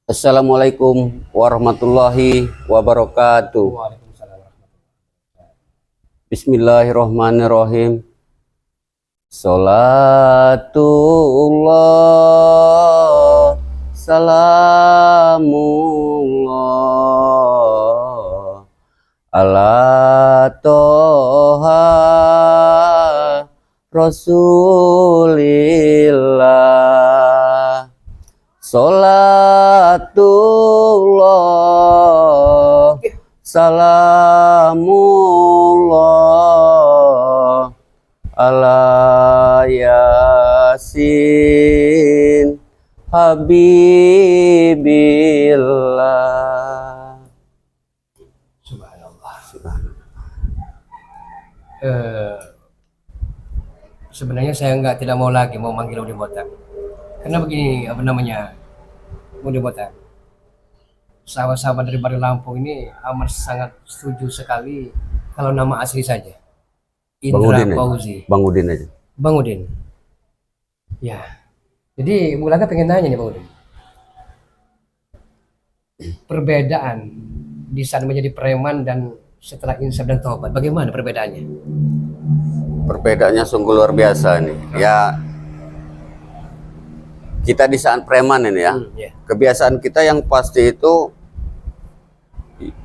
Assalamualaikum warahmatullahi wabarakatuh. Waalaikumsalam warahmatullahi. Bismillahirrahmanirrahim. Salatullah, salamullah ala toha rasulillah. Salatullah, salamullah ala yasin habibillah. Subhanallah. Sebenarnya saya tidak mau manggil Udi Botak. Karena begini, Udi Botak. Sahabat-sahabat dari Bari Lampung ini amat sangat setuju sekali kalau nama asli saja. Bang Indra Udin Fauzi. Bang Udin aja. Bang Udin. Ya. Jadi Bung Laga pengen nanya nih Bang Udin. Perbedaan di saat menjadi preman dan setelah insaf dan taubat, bagaimana perbedaannya? Perbedaannya sungguh luar biasa nih. Ya, kita di saat preman ini ya. Ya. Kebiasaan kita yang pasti itu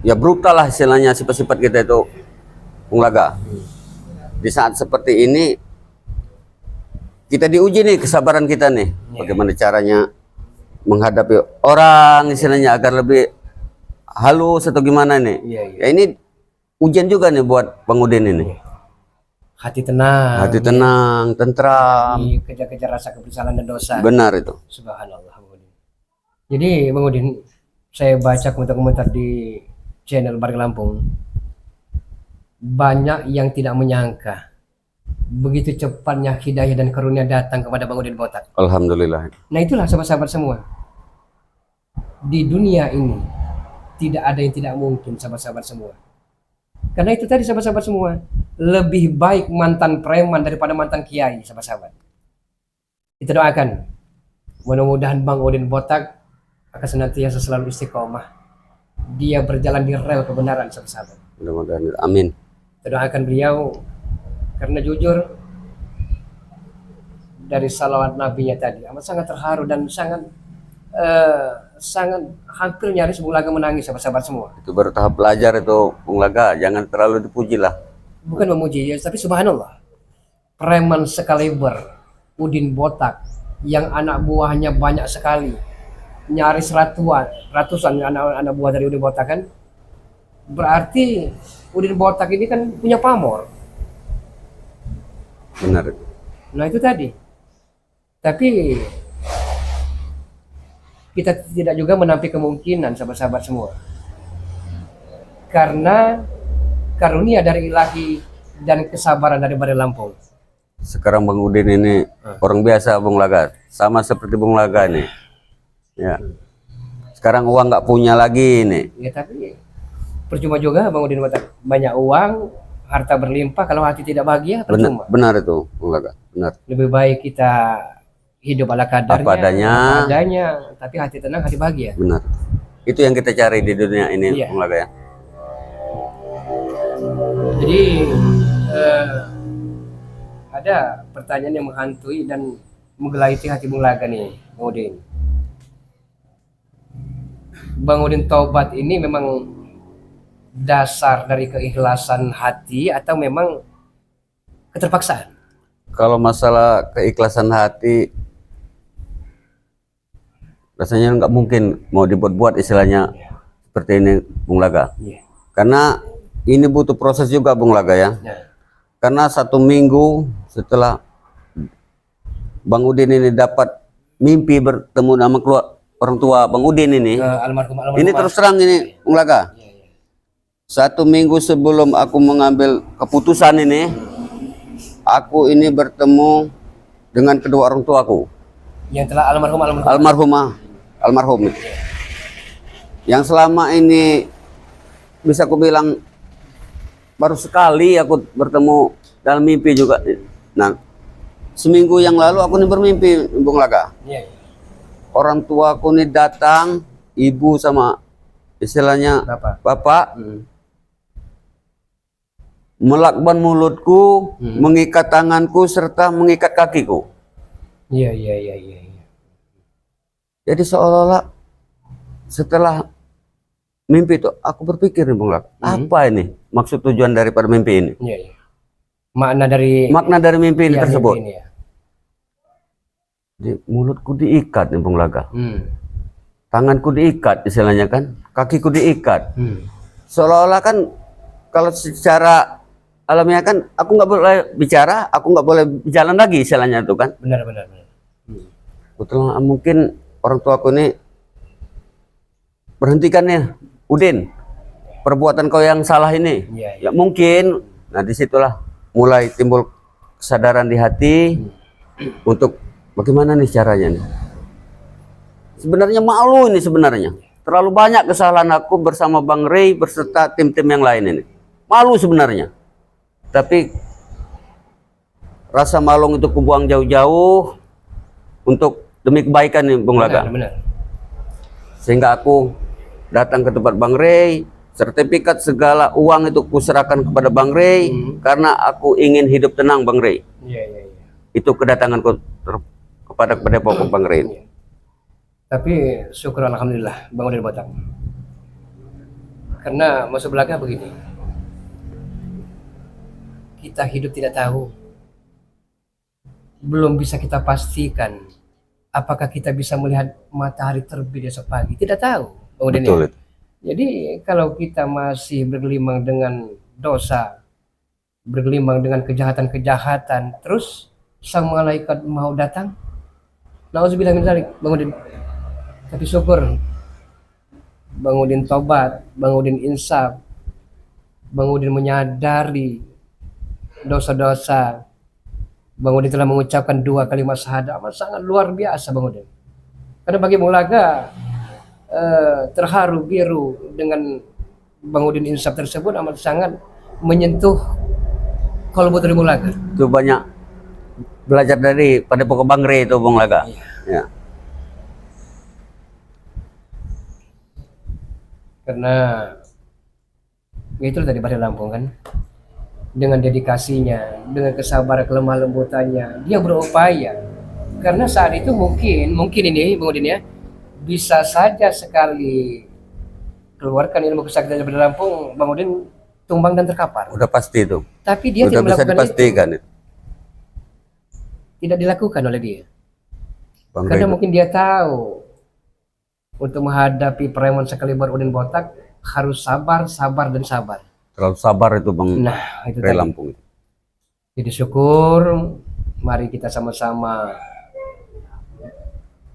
ya brutal lah istilahnya, sifat-sifat kita itu, Bung Laga. Di saat seperti ini kita diuji nih kesabaran kita nih. Bagaimana caranya menghadapi orang istilahnya agar lebih halus atau gimana nih. Ya ini ujian juga nih buat Bang Udin ini. Hati tenang. Hati tenang, tentram. Kejar-kejar rasa kebersalaan dan dosa. Benar itu. Subhanallah Bang Udin. Jadi Bang Udin, saya baca komentar-komentar di channel Bari Lampung. Banyak yang tidak menyangka begitu cepatnya hidayah dan karunia datang kepada Bang Udin Botak. Alhamdulillah. Nah itulah sahabat-sahabat semua. Di dunia ini tidak ada yang tidak mungkin sahabat-sahabat semua. Karena itu tadi sahabat-sahabat semua, lebih baik mantan preman daripada mantan kiai sahabat-sahabat. Kita doakan mudah-mudahan Bang Udin Botak akan senantiasa selalu istiqomah. Dia berjalan di rel kebenaran sahabat-sahabat. Mudah-mudahan, amin. Kita doakan beliau karena jujur dari salawat nabinya tadi amat sangat terharu dan sangat hampir nyaris Bung Laga menangis sahabat-sahabat semua. Itu baru tahap belajar itu, Bung Laga. Jangan terlalu dipuji lah. Bukan memuji ya, tapi subhanallah. Preman sekaliber Udin Botak yang anak buahnya banyak sekali. Nyaris ratusan anak buah dari Udin Botak kan. Berarti Udin Botak ini kan punya pamor. Benar. Nah itu tadi. Tapi kita tidak juga menampik kemungkinan sahabat-sahabat semua. Karena karunia dari ilahi dan kesabaran dari Bari Lampung. Sekarang Bang Udin ini orang biasa, Bung Laga. Sama seperti Bung Laga nih. Ya. Sekarang uang nggak punya lagi nih. Ya tapi percuma juga Bang Udin Botak. Banyak uang, harta berlimpah, kalau hati tidak bahagia percuma. Benar itu, Bung Laga. Benar. Lebih baik kita hidup ala kadarnya, Apa adanya. tapi hati tenang, hati bahagia. Benar. Itu yang kita cari di dunia ini, Iya. Bung Laga ya. Jadi ada pertanyaan yang menghantui dan menggeliti hati Bung Laga nih, Bang Udin. Bang Udin taubat ini memang dasar dari keikhlasan hati atau memang keterpaksaan? Kalau masalah keikhlasan hati, rasanya nggak mungkin mau dibuat-buat istilahnya seperti ini, Bung Laga. Karena ini butuh proses juga, Bung Laga ya. Karena 1 minggu setelah Bang Udin ini dapat mimpi bertemu sama orang tua Bang Udin ini, Almarhum. ini terus terang ini, Bung Laga. 1 minggu sebelum aku mengambil keputusan ini, aku ini bertemu dengan kedua orang tuaku. Yang telah Almarhum. Yang selama ini bisa aku bilang baru sekali aku bertemu dalam mimpi juga. Nah, seminggu yang lalu aku ini bermimpi, Bung Laga. Orang tuaku ini datang ibu sama istilahnya bapak melakban mulutku, mengikat tanganku serta mengikat kakiku. Iya. Jadi seolah-olah setelah mimpi itu aku berpikir nih Bung Lak, apa ini maksud tujuan daripada mimpi ini? Iya. Makna dari mimpi ini ya, tersebut. Mimpi ini, ya. Di mulutku diikat nih Bung Laga. Tanganku diikat istilahnya kan, kakiku diikat. Seolah-olah kan kalau secara alamiah kan aku nggak boleh bicara, aku nggak boleh jalan lagi istilahnya itu kan. Benar. Betul, mungkin orang tuaku ini berhentikan ya, Udin, perbuatan kau yang salah ini. Ya mungkin. Nah disitulah mulai timbul kesadaran di hati untuk bagaimana nih caranya nih. Sebenarnya malu ini sebenarnya. Terlalu banyak kesalahan aku bersama Bang Ray berserta tim-tim yang lain ini. Malu sebenarnya. Tapi rasa malu itu kubuang jauh-jauh untuk demi kebaikan nih Bung Laga. Benar. Sehingga aku datang ke tempat Bang Ray, sertifikat segala uang itu kuserahkan kepada Bang Ray karena aku ingin hidup tenang Bang Ray. Iya. Itu kedatanganku kepada pokok Bang Ray. Tapi syukur alhamdulillah Bang Udin Botak. Karena masuk belakang begini. Kita hidup tidak tahu. Belum bisa kita pastikan apakah kita bisa melihat matahari terbit esok pagi. Tidak tahu, Bang Udin. Betul. Jadi kalau kita masih bergelimang dengan dosa, bergelimang dengan kejahatan-kejahatan, terus sang malaikat mau datang, nauzubillah min dzalik, Bang Udin. Tapi syukur Bang Udin tobat, Bang Udin insaf, Bang Udin menyadari dosa-dosa. Bang Udin telah mengucapkan 2 kalimat syahadat, amat sangat luar biasa Bang Udin. Karena bagi Mulaga terharu biru dengan Bang Udin insaf tersebut amat sangat menyentuh kalbu dari Mulaga. Itu banyak belajar dari pada pokok Bang Ray itu Bung Laga. Ya. Karena itu tadi pada Lampung kan, dengan dedikasinya, dengan kesabaran kelemah lembutannya, dia berupaya. Karena saat itu mungkin ini Bang Udin ya, bisa saja sekali keluarkan ilmu kesaktian dari Lampung, Bang Udin tumbang dan terkapar. Udah pasti itu. Tapi dia udah tidak bisa melakukan dipastikan itu. Tidak dilakukan oleh dia. Bang Karena Ray mungkin dia tahu untuk menghadapi preman sekaliber Udin Botak harus sabar. terlalu sabar itu Bang Nah, itu Ray tadi. Lampung. Jadi syukur, mari kita sama-sama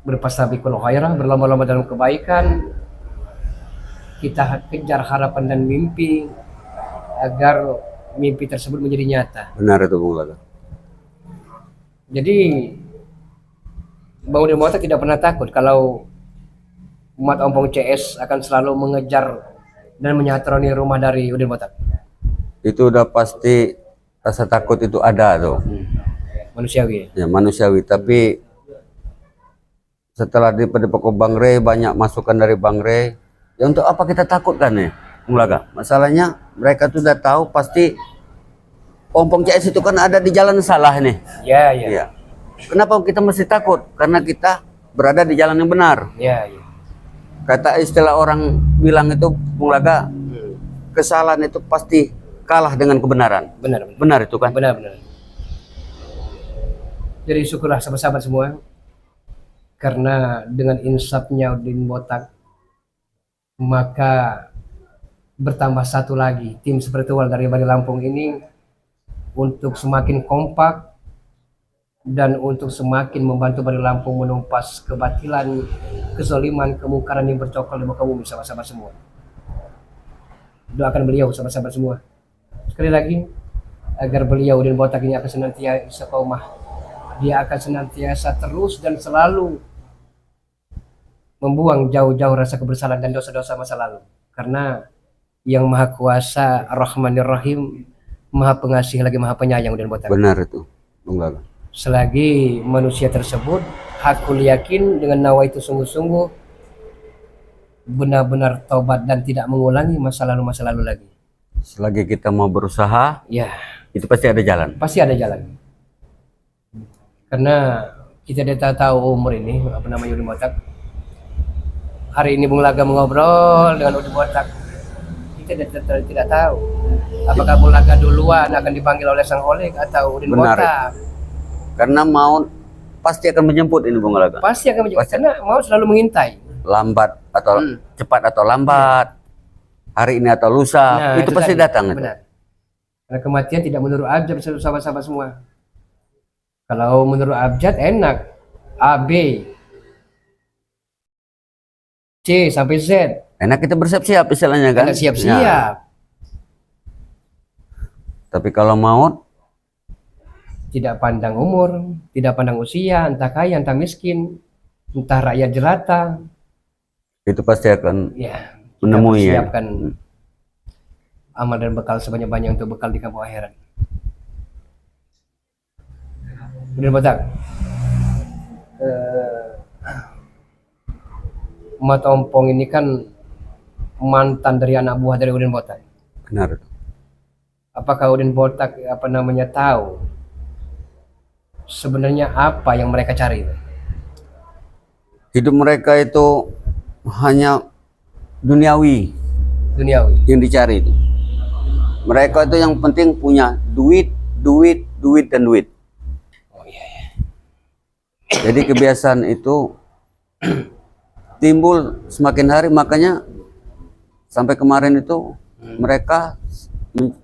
berpastabiqul khairah, berlomba-lomba dalam kebaikan. Kita kejar harapan dan mimpi agar mimpi tersebut menjadi nyata. Benar itu Bung Laga. Jadi Bang Udin Botak tidak pernah takut kalau umat Ompong CS akan selalu mengejar dan menyatroni rumah dari Udin Botak. Itu udah pasti rasa takut itu ada tuh. Manusiawi. Ya manusiawi, tapi setelah di pokok Bang Ray banyak masukan dari Bang Ray. Ya untuk apa kita takut kan nih, Bung Laga? Masalahnya mereka tuh udah tahu pasti Ompong CS itu kan ada di jalan salah nih. Ya. Ya. Kenapa kita mesti takut? Karena kita berada di jalan yang benar. Ya. Kata istilah orang bilang itu Bung Laga, kesalahan itu pasti kalah dengan kebenaran. Benar itu kan? Benar. Jadi syukurlah sahabat-sahabat semua, karena dengan insafnya Udin Botak maka bertambah satu lagi tim spiritual dari Bali Lampung ini untuk semakin kompak dan untuk semakin membantu Bali Lampung menumpas kebatilan, kezaliman, kemungkaran yang bercokol di muka bumi sahabat-sahabat semua. Doakan beliau sahabat-sahabat semua. Sekali lagi agar beliau Udin Botak ini akan senantiasa istiqomah. Dia akan senantiasa terus dan selalu membuang jauh-jauh rasa kebersalaan dan dosa-dosa masa lalu. Karena yang Maha Kuasa Ar-Rahmanir Rahim, Maha Pengasih lagi Maha Penyayang Udin Botak. Benar itu, Bung Laga. Selagi manusia tersebut hakul yakin dengan nawa itu sungguh-sungguh benar-benar tobat dan tidak mengulangi masa lalu lagi. Selagi kita mau berusaha, Ya, itu pasti ada jalan. pasti ada jalan. Karena kita tidak tahu umur ini, apa namanya, Udin Botak. Hari ini Bung Laga mengobrol dengan Udin Botak. Kita tidak tahu apakah Bung Laga duluan akan dipanggil oleh Sang Holik atau Udin Benar. Botak. Karena maut pasti akan menjemput ini Bung Laga. Pasti akan menjadi, karena mau selalu mengintai. Lambat atau cepat atau lambat, hari ini atau lusa, Nah, itu pasti tadi. datang. Itu. Benar. Karena kematian tidak menurut abjad, sahabat-sahabat semua. Kalau menurut abjad enak, A, B, C sampai Z. Enak kita bersiap-siap istilahnya kan. Enak siap-siap. Ya. Tapi kalau maut, Tidak pandang umur, tidak pandang usia, entah kaya, entah miskin, entah rakyat jelata. itu pasti akan Ya, menemui ya. siapkan amal dan bekal sebanyak-banyak untuk bekal di kampung akhirat. Udin Botak, Mat Ompong ini kan mantan dari anak buah dari Udin Botak. Benar. Apakah Udin Botak tahu sebenarnya apa yang mereka cari? Hidup mereka itu hanya duniawi Duniawi. yang dicari itu. Mereka itu yang penting punya duit, duit, duit, dan duit. Oh iya. Jadi kebiasaan itu timbul semakin hari, makanya sampai kemarin itu mereka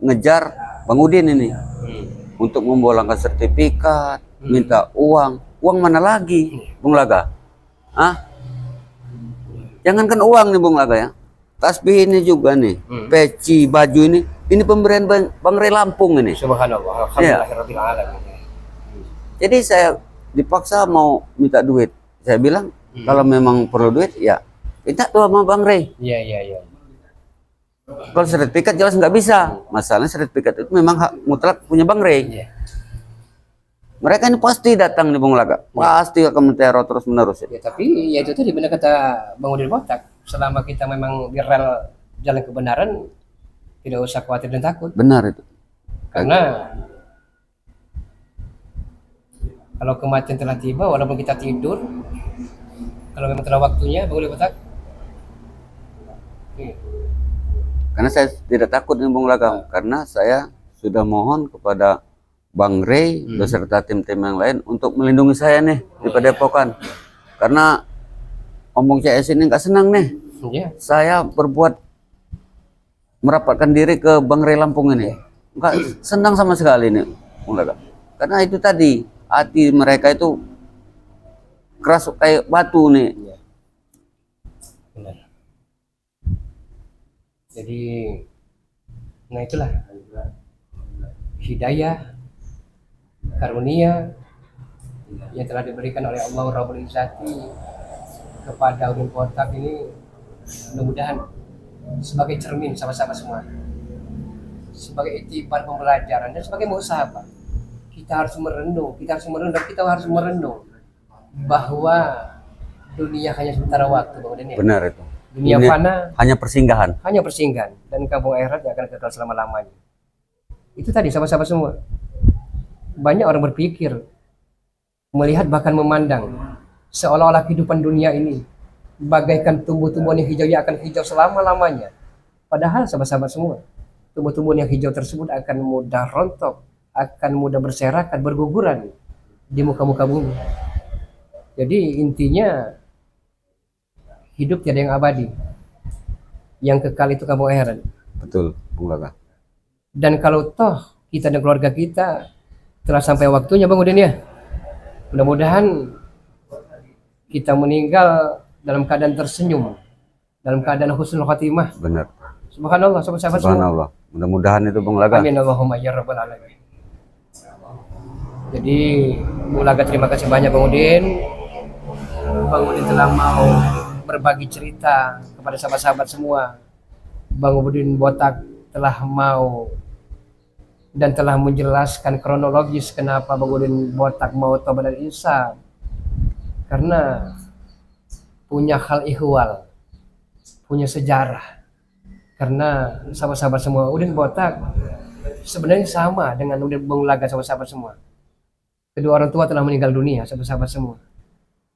ngejar Bang Udin ini untuk membolangkan sertifikat, minta uang. Uang mana lagi, Bung Laga? Ah? Jangankan uang nih Bung Laga ya. Tasbih ini juga nih, peci, baju ini pemberian Bang Rey Lampung ini. Subhanallah. Iya. Alhamdulillahirabbil alamin. Jadi saya dipaksa mau minta duit. Saya bilang kalau memang perlu duit ya minta tuh sama Bang Rey. Iya. Kalau sertifikat jelas nggak bisa. Masalahnya sertifikat itu memang hak mutlak punya Bang Rey. Iya. Mereka ini pasti datang nih Bung Laga. Pasti akan menteror terus menerus. Ya, tapi ya itu tadi benar kata Bang Udin Botak. Selama kita memang di rel jalan kebenaran, tidak usah khawatir dan takut. Benar itu. Karena kalau kematian telah tiba, walaupun kita tidur, kalau memang telah waktunya, Bang Udin Botak. Karena saya tidak takut nih Bung Laga. Karena saya sudah mohon kepada Bang Rey beserta tim-tim yang lain untuk melindungi saya nih di Padepokan. Karena Ompong CS ini nggak senang nih. Iya. Saya berbuat merapatkan diri ke Bang Rey Lampung ini. Nggak senang sama sekali nih Bung Laga. Karena itu tadi hati mereka itu keras kayak batu nih. Iya. Benar. Jadi, nah itulah hidayah, karunia yang telah diberikan oleh Allah Rabbul Izzati kepada Udin Botak ini, mudah-mudahan sebagai cermin sama-sama semua, sebagai itibar pembelajaran dan sebagai muhasabah. Kita harus merenung bahwa dunia hanya sementara waktu, Bang Udin, ya. Benar itu. Dunia Ini fana, hanya persinggahan. hanya persinggahan, dan kampung akhirat yang akan kekal selama-lamanya. Itu tadi sama-sama semua. Banyak orang berpikir, melihat bahkan memandang seolah-olah kehidupan dunia ini bagaikan tumbuh-tumbuhan yang hijau yang akan hijau selama-lamanya. Padahal sahabat-sahabat semua, tumbuh-tumbuhan yang hijau tersebut akan mudah rontok, akan mudah berserakan, berguguran di muka-muka bumi. Jadi intinya hidup tiada yang abadi. Yang kekal itu kampung akhirat. Betul, Bung Laga. Dan kalau toh kita dan keluarga kita telah sampai waktunya, Bang Udin, ya, mudah-mudahan kita meninggal dalam keadaan tersenyum, dalam keadaan husnul khatimah. Benar. Subhanallah, sahabat-sahabat semua. Subhanallah. Mudah-mudahan itu Bung Laga. Amin Allahumma ya rabbal alamin. Jadi Bung Laga terima kasih banyak Bang Udin. Bang Udin telah mau berbagi cerita kepada sahabat-sahabat semua. Bang Udin Botak telah mau dan telah menjelaskan kronologis kenapa Bang Udin Botak mau tobat dan insaf. Karena punya hal ihwal, punya sejarah. Karena sahabat-sahabat semua, Udin Botak sebenarnya sama dengan Udin Bung Laga, sahabat-sahabat semua. Kedua orang tua telah meninggal dunia, sahabat-sahabat semua.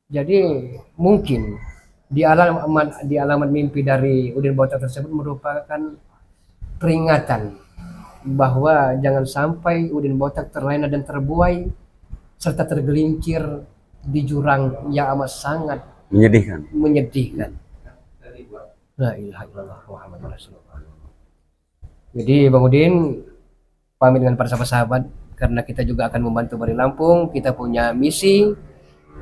Jadi mungkin di alamat mimpi dari Udin Botak tersebut merupakan peringatan bahwa jangan sampai Udin Botak terlena dan terbuai serta tergelincir di jurang yang amat sangat Menyedihkan. La ilaha illallah Muhammadur Rasulullah. Jadi Bang Udin pamit dengan para sahabat-sahabat karena kita juga akan membantu Bari Lampung. Kita punya misi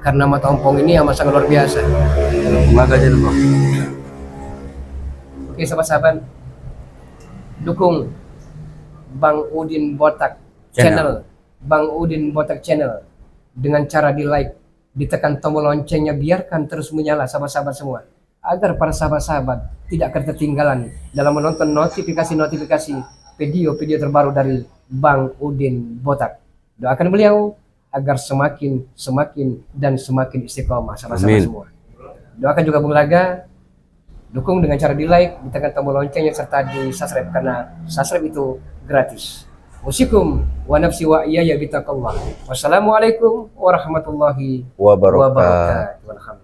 karena mata ompong ini amat sangat luar biasa. Makanya Bang. Oke sahabat-sahabat, dukung Bang Udin Botak channel. Bang Udin Botak channel dengan cara di like, ditekan tombol loncengnya, biarkan terus menyala sahabat-sahabat semua, agar para sahabat-sahabat tidak akan ketinggalan dalam menonton notifikasi-notifikasi video-video terbaru dari Bang Udin Botak. Doakan beliau agar semakin dan semakin istiqomah sahabat-sahabat semua. Doakan juga Bung Laga, dukung dengan cara di like, ditekan tombol loncengnya serta di subscribe karena subscribe itu gratis. Usikum wa nafsi wa iyaya bitaqallah. Wassalamualaikum warahmatullahi wabarakatuh.